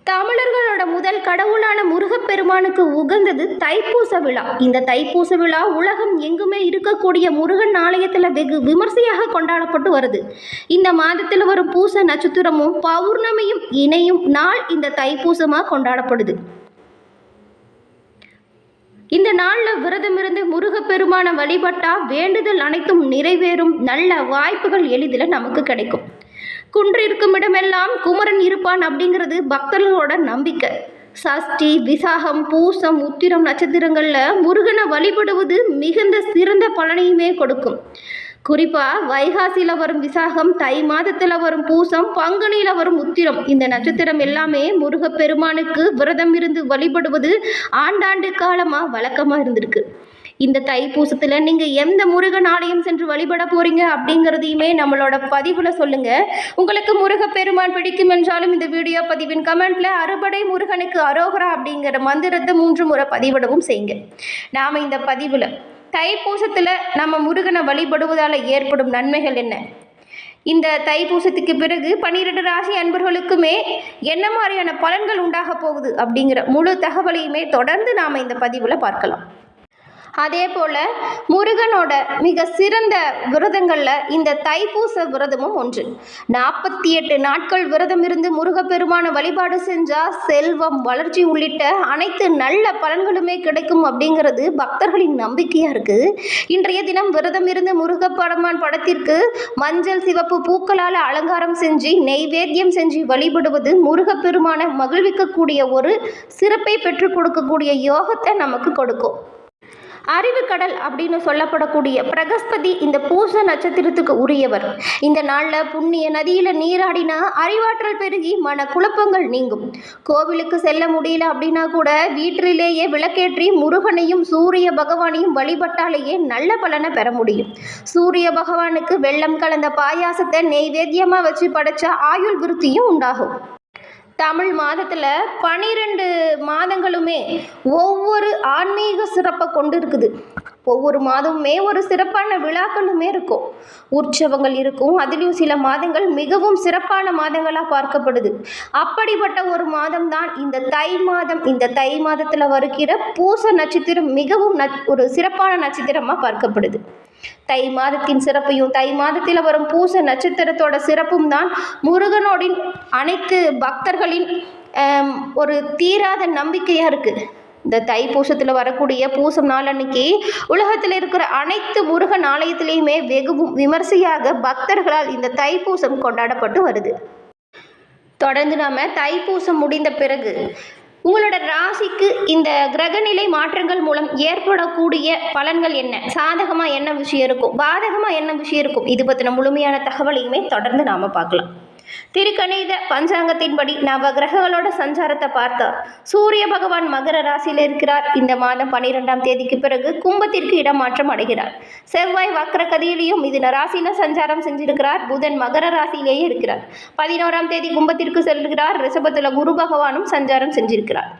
தமிழர்களோட முதல் கடவுளான முருகப்பெருமானுக்கு உகந்தது தைப்பூச விழா. இந்த தைப்பூச விழா உலகம் எங்குமே இருக்கக்கூடிய முருகன் ஆலயத்தில் வெகு விமர்சையாக கொண்டாடப்பட்டு வருது. இந்த மாதத்தில் வரும் பூச நட்சத்திரமும் பௌர்ணமியும் இணையும் நாள் இந்த தைப்பூசமாக கொண்டாடப்படுது. இந்த நாளில் விரதமிருந்து முருகப்பெருமான வழிபட்டா வேண்டுதல் அனைத்தும் நிறைவேறும், நல்ல வாய்ப்புகள் எளிதில் நமக்கு கிடைக்கும். குன்று இருக்கும் இடமெல்லாம் குமரன் இருப்பான் அப்படிங்கிறது பக்தர்களோட நம்பிக்கை. சஷ்டி, விசாகம், பூசம், உத்திரம் நட்சத்திரங்களில் முருகனை வழிபடுவது மிகுந்த சிறந்த பலனையுமே கொடுக்கும். குறிப்பாக வைகாசியில் வரும் விசாகம், தை மாதத்தில் வரும் பூசம், பங்குனியில் வரும் உத்திரம், இந்த நட்சத்திரம் எல்லாமே முருகப்பெருமானுக்கு விரதம் இருந்து வழிபடுவது ஆண்டாண்டு காலமாக வழக்கமாக இருந்திருக்கு. இந்த தைப்பூசத்தில் நீங்கள் எந்த முருகன் ஆலயம் சென்று வழிபட போகிறீங்க அப்படிங்கிறதையுமே நம்மளோட பதிவில் சொல்லுங்கள். உங்களுக்கு முருகப்பெருமான் பிடிக்கும் என்றாலும் இந்த வீடியோ பதிவின் கமெண்ட்டில் அறுபடை முருகனுக்கு அரோகரா அப்படிங்கிற மந்திரத்தை 3 முறை பதிவிடவும் செய்யுங்க. நாம் இந்த பதிவில் தைப்பூசத்தில் நம்ம முருகனை வழிபடுவதால் ஏற்படும் நன்மைகள் என்ன, இந்த தைப்பூசத்துக்கு பிறகு 12 ராசி அன்பர்களுக்குமே என்ன மாதிரியான பலன்கள் உண்டாக போகுது அப்படிங்கிற முழு தகவலையுமே தொடர்ந்து நாம் இந்த பதிவில் பார்க்கலாம். அதே போல் முருகனோட மிக சிறந்த விரதங்களில் இந்த தைப்பூச விரதமும் ஒன்று. 48 நாட்கள் விரதம் இருந்து முருகப்பெருமான வழிபாடு செஞ்சால் செல்வம், வளர்ச்சி உள்ளிட்ட அனைத்து நல்ல பலன்களுமே கிடைக்கும் அப்படிங்கிறது பக்தர்களின் நம்பிக்கையாக இருக்குது. இன்றைய தினம் விரதம் இருந்து முருகப்பெருமான் படத்திற்கு மஞ்சள் சிவப்பு பூக்களால் அலங்காரம் செஞ்சு நெய்வேத்தியம் செஞ்சு வழிபடுவது முருகப்பெருமான மகிழ்விக்கக்கூடிய ஒரு சிறப்பை பெற்றுக் கொடுக்கக்கூடிய யோகத்தை நமக்கு கொடுக்கும். அறிவு கடல் அப்படின்னு சொல்லப்படக்கூடிய பிரகஸ்பதி இந்த பூச நட்சத்திரத்துக்கு உரியவர். இந்த நாளில் புண்ணிய நதியில் நீராடினா அறிவாற்றல் பெருகி மன குழப்பங்கள் நீங்கும். கோவிலுக்கு செல்ல முடியல அப்படின்னா கூட வீட்டிலேயே விளக்கேற்றி முருகனையும் சூரிய பகவானையும் வழிபட்டாலேயே நல்ல பலனை பெற முடியும். சூரிய பகவானுக்கு வெல்லம் கலந்த பாயாசத்தை நெய்வேத்தியமாக வச்சு படைச்சா ஆயுள் விருத்தியும் உண்டாகும். தமிழ் மாதத்தில் 12 மாதங்களுமே ஒவ்வொரு ஆன்மீக சிறப்பை கொண்டு இருக்குது. ஒவ்வொரு மாதமுமே ஒரு சிறப்பான விழாக்களுமே இருக்கும், உற்சவங்கள் இருக்கும். அதுலேயும் சில மாதங்கள் மிகவும் சிறப்பான மாதங்களாக பார்க்கப்படுது. அப்படிப்பட்ட ஒரு மாதம்தான் இந்த தை மாதம். இந்த தை மாதத்தில் வருகிற பூச நட்சத்திரம் மிகவும் ஒரு சிறப்பான நட்சத்திரமாக பார்க்கப்படுது. தை மாதத்தின் சிறப்பையும் தை மாதத்தில் வரும் பூச நட்சத்திரத்தோட சிறப்பும் தான் முருகனோடின் அனைத்து பக்தர்களின் ஒரு தீராத நம்பிக்கையாக இருக்குது. இந்த தைப்பூசத்தில் வரக்கூடிய பூசம் நாள் அன்னைக்கு உலகத்தில் இருக்கிற அனைத்து முருகன் ஆலயத்திலையுமே வெகு விமர்சையாக பக்தர்களால் இந்த தைப்பூசம் கொண்டாடப்பட்டு வருது. தொடர்ந்து நாம் தைப்பூசம் முடிந்த பிறகு உங்களோட ராசிக்கு இந்த கிரகநிலை மாற்றங்கள் மூலம் ஏற்படக்கூடிய பலன்கள் என்ன, சாதகமாக என்ன விஷயம் இருக்கும், பாதகமாக என்ன விஷயம் இருக்கும், இது பற்றின முழுமையான தகவலையுமே தொடர்ந்து நாம் பார்க்கலாம். திருக்கணித பஞ்சாங்கத்தின்படி நவ கிரகங்களோட சஞ்சாரத்தை பார்த்தா சூரிய பகவான் மகர ராசியில் இருக்கிறார். இந்த மாதம் 12ஆம் தேதிக்கு பிறகு கும்பத்திற்கு இடமாற்றம் அடைகிறார். செவ்வாய் வக்ர கதியிலையும் மிதுன ராசியில் சஞ்சாரம் செஞ்சிருக்கிறார். புதன் மகர ராசியிலேயே இருக்கிறார். 11ஆம் தேதி கும்பத்திற்கு செல்கிறார். ரிஷபத்தில் குரு பகவானும் சஞ்சாரம் செஞ்சிருக்கிறார்.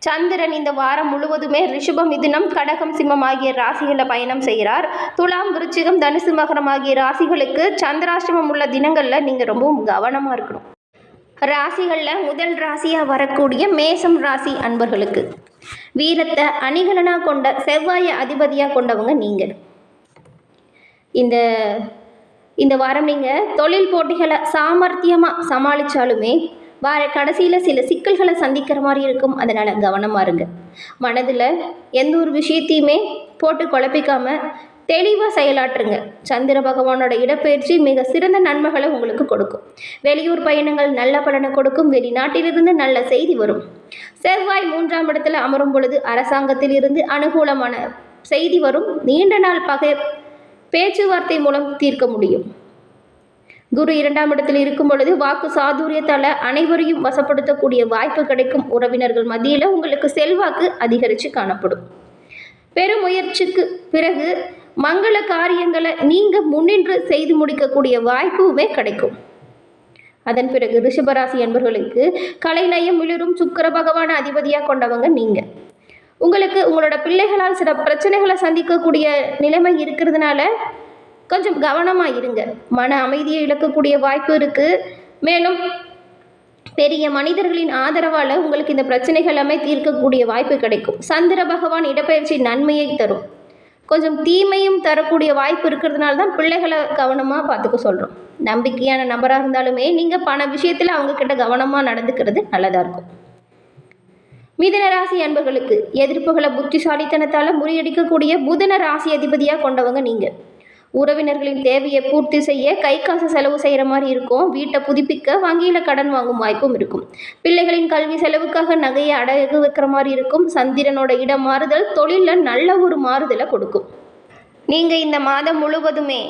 சந்திரன் இந்த வாரம் முழுவதுமே ரிஷபம், மிதுனம், கடகம், சிம்மம் ஆகிய ராசிகளில் பயணம் செய்கிறார். துலாம், விருச்சிகம், தனுசு, மகரம் ஆகிய ராசிகளுக்கு சந்திராஷ்டமம் உள்ள தினங்களில் நீங்கள் ரொம்பவும் கவனமாக இருக்கணும். ராசிகளில் முதல் ராசியாக வரக்கூடிய மேசம் ராசி அன்பர்களுக்கு வீரத்தை அணிகலனாக கொண்ட செவ்வாயை அதிபதியாக கொண்டவங்க நீங்கள். இந்த வாரம் நீங்கள் தொழில் போட்டிகளை சாமர்த்தியமாக சமாளித்தாலுமே வார கடைசியில் சில சிக்கல்களை சந்திக்கிற மாதிரி இருக்கும். அதனால் கவனமாக இருங்க. மனதில் எந்த ஒரு விஷயத்தையுமே போட்டு குழப்பிக்காமல் தெளிவாக செயலாற்றுங்க. சந்திர பகவானோட இடப்பெயர்ச்சி மிக சிறந்த நன்மைகளை உங்களுக்கு கொடுக்கும். வெளியூர் பயணங்கள் நல்ல பலனை கொடுக்கும். வெளிநாட்டிலிருந்து நல்ல செய்தி வரும். செவ்வாய் 3ஆம் இடத்துல அமரும் பொழுது அரசாங்கத்தில் இருந்து அனுகூலமான செய்தி வரும். நீண்ட நாள் பகை பேச்சுவார்த்தை மூலம் தீர்க்க முடியும். குரு 2ஆம் இடத்தில் இருக்கும் பொழுது வாக்கு சாதுரியத்தால் அனைவரையும் வசப்படுத்தக்கூடிய வாய்ப்பு கிடைக்கும். உறவினர்கள் மத்தியில் உங்களுக்கு செல்வாக்கு அதிகரித்து காணப்படும். பெருமுயற்சிக்கு பிறகு மங்கள காரியங்களை நீங்கள் முன்னின்று செய்து முடிக்கக்கூடிய வாய்ப்புமே கிடைக்கும். அதன் பிறகு ரிஷபராசி என்பவர்களுக்கு கலைநயம் மிளிரும் சுக்கிர பகவான அதிபதியாக கொண்டவங்க நீங்கள். உங்களுக்கு உங்களோட பிள்ளைகளால் சில பிரச்சனைகளை சந்திக்கக்கூடிய நிலைமை இருக்கிறதுனால கொஞ்சம் கவனமாக இருங்க. மன அமைதியை இழக்கக்கூடிய வாய்ப்பு இருக்குது. மேலும் பெரிய மனிதர்களின் ஆதரவால் உங்களுக்கு இந்த பிரச்சனைகள் எல்லாமே தீர்க்கக்கூடிய வாய்ப்பு கிடைக்கும். சந்திர பகவான் இடப்பெயர்ச்சி நன்மையை தரும், கொஞ்சம் தீமையும் தரக்கூடிய வாய்ப்பு இருக்கிறதுனால தான் பிள்ளைகளை கவனமாக பார்த்துக்க சொல்கிறோம். நம்பிக்கையான நபராக இருந்தாலுமே நீங்கள் பண விஷயத்தில் அவங்கக்கிட்ட கவனமாக நடந்துக்கிறது நல்லதாக இருக்கும். மிதுன ராசி அன்பர்களுக்கு எதிர்ப்புகளை புத்திசாலித்தனத்தால் முறியடிக்கக்கூடிய புதன ராசி அதிபதியாக கொண்டவங்க நீங்கள். உறவினர்களின் தேவையை பூர்த்தி செய்ய கை காசு செலவு செய்கிற மாதிரி இருக்கும். வீட்டை புதுப்பிக்க வங்கியில் கடன் வாங்கும் வாய்ப்பும் இருக்கும். பிள்ளைகளின் கல்வி செலவுக்காக நகையை அடகு வைக்கிற மாதிரி இருக்கும். சந்திரனோட இடம் மாறுதல் தொழிலில் நல்ல ஒரு மாறுதலை கொடுக்கும். நீங்கள் இந்த மாதம் முழுவதுமே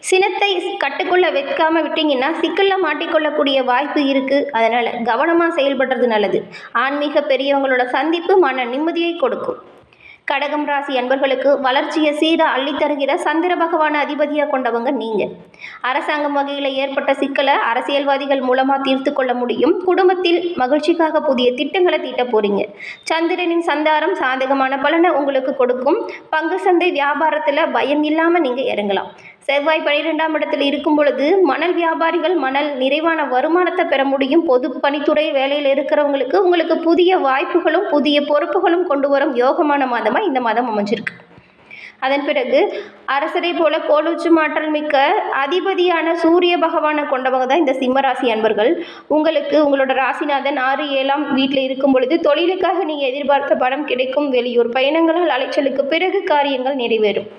சினத்தை கட்டுக்குள்ளே வைக்காமல் விட்டீங்கன்னா சிக்கலில் மாட்டிக்கொள்ளக்கூடிய வாய்ப்பு இருக்குது. அதனால் கவனமாக செயல்படுறது நல்லது. ஆன்மீக பெரியவங்களோட சந்திப்பு மன நிம்மதியை கொடுக்கும். கடகம் ராசி அன்பர்களுக்கு வளர்ச்சியை சீராக அள்ளித்தருகிற சந்திர பகவான அதிபதியாக கொண்டவங்க நீங்கள். அரசாங்கம் வகையில் ஏற்பட்ட சிக்கலை அரசியல்வாதிகள் மூலமாக தீர்த்து கொள்ள முடியும். குடும்பத்தில் மகிழ்ச்சிக்காக புதிய திட்டங்களை தீட்ட போகிறீங்க. சந்திரனின் சந்தாரம் சாதகமான பலனை உங்களுக்கு கொடுக்கும். பங்கு சந்தை வியாபாரத்தில் பயம் இல்லாமல் நீங்கள் இறங்கலாம். செவ்வாய் 12ஆம் இடத்தில் இருக்கும் பொழுது மணல் வியாபாரிகள் மணல் நிறைவான வருமானத்தை பெற முடியும். பொது பணித்துறை வேலையில் இருக்கிறவங்களுக்கு உங்களுக்கு புதிய வாய்ப்புகளும் புதிய பொறுப்புகளும் கொண்டு வரும் யோகமான மாதமாக இந்த மாதம் அமைஞ்சிருக்கு. அதன் பிறகு அரசரை போல கோலுச்சு மாற்றல் மிக்க அதிபதியான சூரிய பகவானை கொண்டவங்க தான் இந்த சிம்மராசி அன்பர்கள். உங்களுக்கு உங்களோட ராசிநாதன் 6, 7ஆம் வீட்டில் இருக்கும் பொழுது தொழிலுக்காக நீங்கள் எதிர்பார்த்த பணம் கிடைக்கும். வெளியூர் பயணங்களால் அலைச்சலுக்கு பிறகு காரியங்கள் நிறைவேறும்.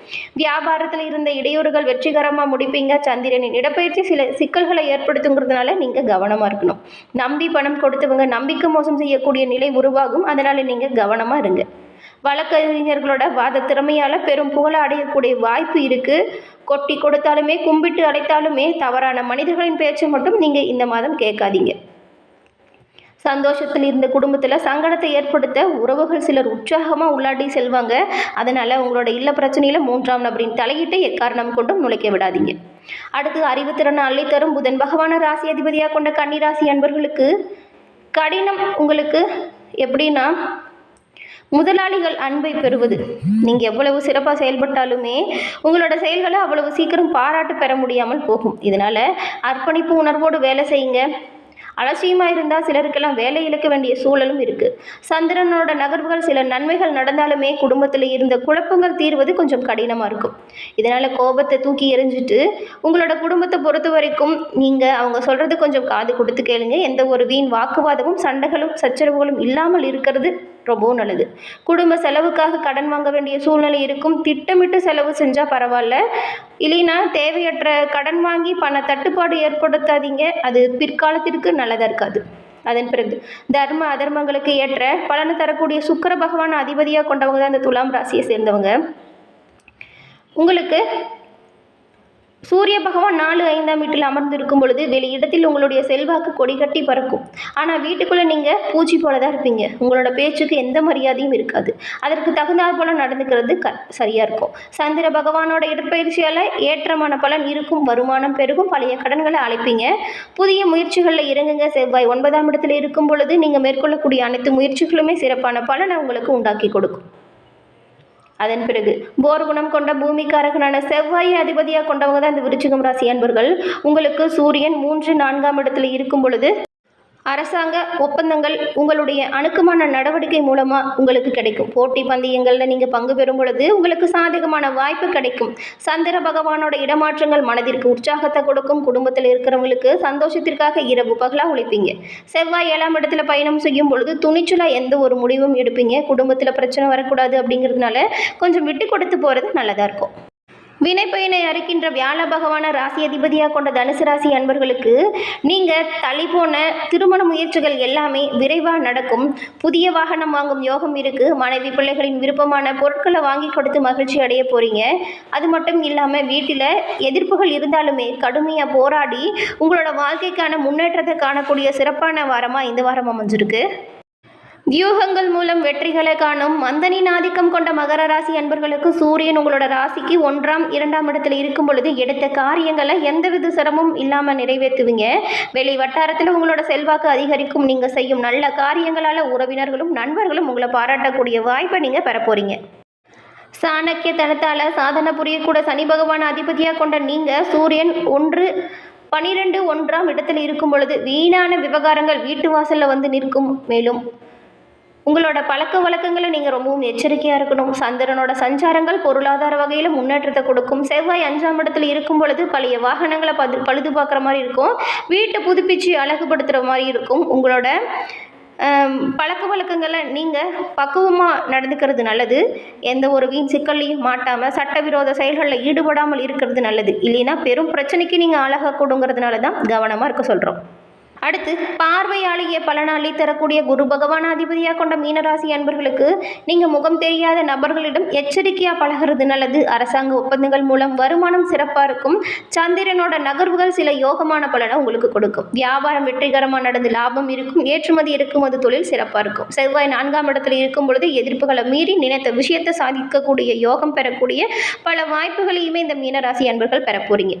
வியாபாரத்தில் இருந்த இடையூறுகள் வெற்றிகரமாக முடிப்பீங்க. சந்திரனின் இடப்பெயர்ச்சி சில சிக்கல்களை ஏற்படுத்துங்கிறதுனால நீங்கள் கவனமாக இருக்கணும். நம்பி பணம் கொடுத்தவங்க நம்பிக்கை மோசம் செய்யக்கூடிய நிலை உருவாகும். அதனால் நீங்கள் கவனமாக இருங்க. வழக்கறிஞர்களோட வாத திறமையால் பெரும் புகழ அடையக்கூடிய வாய்ப்பு இருக்குது. கொட்டி கொடுத்தாலுமே கும்பிட்டு அடைத்தாலுமே தவறான மனிதர்களின் பேச்சை மட்டும் நீங்கள் இந்த மாதம் கேட்காதீங்க. சந்தோஷத்தில் இருந்த குடும்பத்தில் சங்கடத்தை ஏற்படுத்த உறவுகள் சிலர் உற்சாகமாக உள்ளாடி செல்வாங்க. அதனால் உங்களோட இல்ல பிரச்சனையில் 3ஆம் நபரின் தலையிட்டு எக்காரணம் கொண்டும் நுழைக்க விடாதீங்க. அடுத்து அறிவுத்திறனை அள்ளித்தரும் புதன் பகவான ராசி அதிபதியாக கொண்ட கன்னி ராசி அன்பர்களுக்கு கடினம் உங்களுக்கு எப்படின்னா முதலாளிகள் அன்பை பெறுவது. நீங்கள் எவ்வளவு சிறப்பாக செயல்பட்டாலுமே உங்களோட செயல்களை அவ்வளவு சீக்கிரம் பாராட்டு பெற முடியாமல் போகும். இதனால் அர்ப்பணிப்பு உணர்வோடு வேலை செய்யுங்க. அலட்சியமாக இருந்தால் சிலருக்கெல்லாம் வேலை இழக்க வேண்டிய சூழலும் இருக்குது. சந்திரனோட நகர்வுகள் சில நன்மைகள் நடந்தாலுமே குடும்பத்தில் இருந்த குழப்பங்கள் தீர்வது கொஞ்சம் கடினமாக இருக்கும். இதனால் கோபத்தை தூக்கி எறிஞ்சிட்டு உங்களோட குடும்பத்தை பொறுத்த வரைக்கும் நீங்கள் அவங்க சொல்கிறது கொஞ்சம் காது கொடுத்து கேளுங்க. எந்த ஒரு வீண் வாக்குவாதமும் சண்டைகளும் சச்சரவுகளும் இல்லாமல் இருக்கிறது ரொம்பவும் நல்லது. குடும்ப செலவுக்காக கடன் வாங்க வேண்டிய சூழ்நிலை இருக்கும். திட்டமிட்டு செலவு செஞ்சால் பரவாயில்ல, இல்லைன்னா தேவையற்ற கடன் வாங்கி பண தட்டுப்பாடு ஏற்படுத்தாதீங்க. அது பிற்காலத்திற்கு நல்லதாக இருக்காது. அதன் பிறகு தர்ம அதர்மங்களுக்கு ஏற்ற பலனை தரக்கூடிய சுக்கிர பகவான் அதிபதியாக கொண்டவங்க தான் இந்த துலாம் ராசியை சேர்ந்தவங்க. உங்களுக்கு சூரிய பகவான் 4, 5ஆம் வீட்டில் அமர்ந்து இருக்கும் பொழுது வெளியிடத்தில் உங்களுடைய செல்வாக்கு கொடி கட்டி பறக்கும். ஆனால் வீட்டுக்குள்ளே நீங்கள் பூச்சி போல தான் இருப்பீங்க. உங்களோட பேச்சுக்கு எந்த மரியாதையும் இருக்காது. அதற்கு தகுந்தாற் போல நடந்துக்கிறது சரியாக இருக்கும். சந்திர பகவானோட இடப்பெயர்ச்சியால் ஏற்றமான பலன் இருக்கும். வருமானம் பெருகும். பழைய கடன்களை அழைப்பீங்க. புதிய முயற்சிகளில் இறங்குங்க. செவ்வாய் 9ஆம் இடத்தில் இருக்கும் பொழுது நீங்கள் மேற்கொள்ளக்கூடிய அனைத்து முயற்சிகளுமே சிறப்பான பலனை உங்களுக்கு உண்டாக்கி கொடுக்கும். அதன் பிறகு போர்குணம் கொண்ட பூமிக்காரகனான செவ்வாய் அதிபதியாக கொண்டவங்க தான் இந்த விருச்சிகம் ராசி அன்பர்கள். உங்களுக்கு சூரியன் 3, 4ஆம் இடத்துல இருக்கும் பொழுது அரசாங்க ஒப்பந்தங்கள் உங்களுடைய அணுக்கமான நடவடிக்கை மூலமாக உங்களுக்கு கிடைக்கும். போட்டி பந்தயங்களில் நீங்கள் பங்கு பெறும் பொழுது உங்களுக்கு சாதகமான வாய்ப்பு கிடைக்கும். சந்திர பகவானோட இடமாற்றங்கள் மனதிற்கு உற்சாகத்தை கொடுக்கும். குடும்பத்தில் இருக்கிறவங்களுக்கு சந்தோஷத்திற்காக இரவு பகலாக உழைப்பீங்க. செவ்வாய் 7ஆம் இடத்துல பயணம் செய்யும் பொழுது துணிச்சலாக எந்த ஒரு முடிவும் எடுப்பீங்க. குடும்பத்தில் பிரச்சனை வரக்கூடாது அப்படிங்கிறதுனால கொஞ்சம் விட்டு கொடுத்து போகிறது நல்லதாக இருக்கும். வினைப்பயனை அறுக்கின்ற வியாழ பகவான ராசி அதிபதியாக கொண்ட தனுசு ராசி அன்பர்களுக்கு நீங்கள் தள்ளிப்போன திருமண முயற்சிகள் எல்லாமே விரைவாக நடக்கும். புதிய வாகனம் வாங்கும் யோகம் இருக்குது. மனைவி பிள்ளைகளின் விருப்பமான பொருட்களை வாங்கி கொடுத்து மகிழ்ச்சி அடைய போகிறீங்க. அது மட்டும் இல்லாமல் வீட்டில் எதிர்ப்புகள் இருந்தாலுமே கடுமையாக போராடி உங்களோட வாழ்க்கைக்கான முன்னேற்றத்தை காணக்கூடிய சிறப்பான வாரமாக இந்த வாரம் அமைஞ்சிருக்கு. வியூகங்கள் மூலம் வெற்றிகளை காணும் மந்தனின் ஆதிக்கம் கொண்ட மகர ராசி அன்பர்களுக்கு சூரியன் உங்களோட ராசிக்கு 1ஆம் 2ஆம் இடத்துல இருக்கும் பொழுது எடுத்த காரியங்களை எந்தவித சிரமமும் இல்லாமல் நிறைவேற்றுவீங்க. வெளி வட்டாரத்தில் உங்களோட செல்வாக்கு அதிகரிக்கும். நீங்கள் செய்யும் நல்ல காரியங்களால் உறவினர்களும் நண்பர்களும் உங்களை பாராட்டக்கூடிய வாய்ப்பை நீங்கள் பெற போகிறீங்க. சாணக்கிய தனத்தால் சாதனை புரியக்கூட சனி பகவான் அதிபதியாக கொண்ட நீங்கள் சூரியன் 1, 12 1ஆம் இடத்தில் இருக்கும் பொழுது வீணான விவகாரங்கள் வீட்டு வாசலில் வந்து நிற்கும். மேலும் உங்களோட பழக்க வழக்கங்களை நீங்கள் ரொம்பவும் எச்சரிக்கையாக இருக்கணும். சந்திரனோட சஞ்சாரங்கள் பொருளாதார வகையில் முன்னேற்றத்தை கொடுக்கும். செவ்வாய் 5ஆம் இடத்துல இருக்கும் பொழுது பழைய வாகனங்களை பழுது பார்க்குற மாதிரி இருக்கும். வீட்டை புதுப்பிச்சு அழகுபடுத்துகிற மாதிரி இருக்கும். உங்களோட பழக்க வழக்கங்களை நீங்கள் பக்குவமாக நடந்துக்கிறது நல்லது. எந்த ஒரு வீண் சிக்கல்லையும் மாட்டாமல் சட்டவிரோத செயல்களில் ஈடுபடாமல் இருக்கிறது நல்லது. இல்லைன்னா பெரும் பிரச்சனைக்கு நீங்கள் ஆளாகக்கூடுங்கிறதுனால தான் கவனமாக இருக்க சொல்கிறோம். அடுத்து பார்வையாளிய பலனாளி தரக்கூடிய குரு பகவான் அதிபதியாக கொண்ட மீனராசி அன்பர்களுக்கு நீங்கள் முகம் தெரியாத நபர்களிடம் எச்சரிக்கையாக பழகிறது நல்லது. அரசாங்க ஒப்பந்தங்கள் மூலம் வருமானம் சிறப்பாக இருக்கும். சந்திரனோட நகர்வுகள் சில யோகமான பலனை உங்களுக்கு கொடுக்கும். வியாபாரம் வெற்றிகரமாக நடந்து லாபம் இருக்கும். ஏற்றுமதி இறக்குமதி தொழில் சிறப்பாக இருக்கும். செவ்வாய் 4ஆம் இடத்தில் இருக்கும் பொழுது எதிர்ப்புகளை மீறி நினைத்த விஷயத்தை சாதிக்கக்கூடிய யோகம் பெறக்கூடிய பல வாய்ப்புகளையுமே இந்த மீனராசி அன்பர்கள் பெற போறீங்க.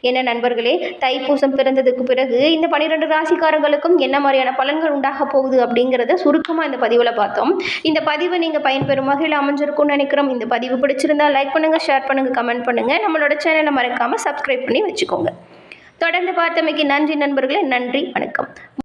என்ன நண்பர்களே, தைப்பூசம் பிறந்ததுக்கு பிறகு இந்த 12 ராசிக்காரங்களுக்கும் என்ன மாதிரியான பலன்கள் உண்டாக போகுது அப்படிங்கிறத சுருக்கமாக இந்த பதிவில் பார்த்தோம். இந்த பதிவை நீங்கள் பயன்பெறும் வகையில் அமைஞ்சிருக்கும்னு நினைக்கிறோம். இந்த பதிவு பிடிச்சிருந்தா லைக் பண்ணுங்கள், ஷேர் பண்ணுங்கள், கமெண்ட் பண்ணுங்கள். நம்மளோட சேனலை மறக்காமல் சப்ஸ்கிரைப் பண்ணி வச்சுக்கோங்க. தொடர்ந்து பார்த்தமைக்கு நன்றி நண்பர்களே. நன்றி, வணக்கம்.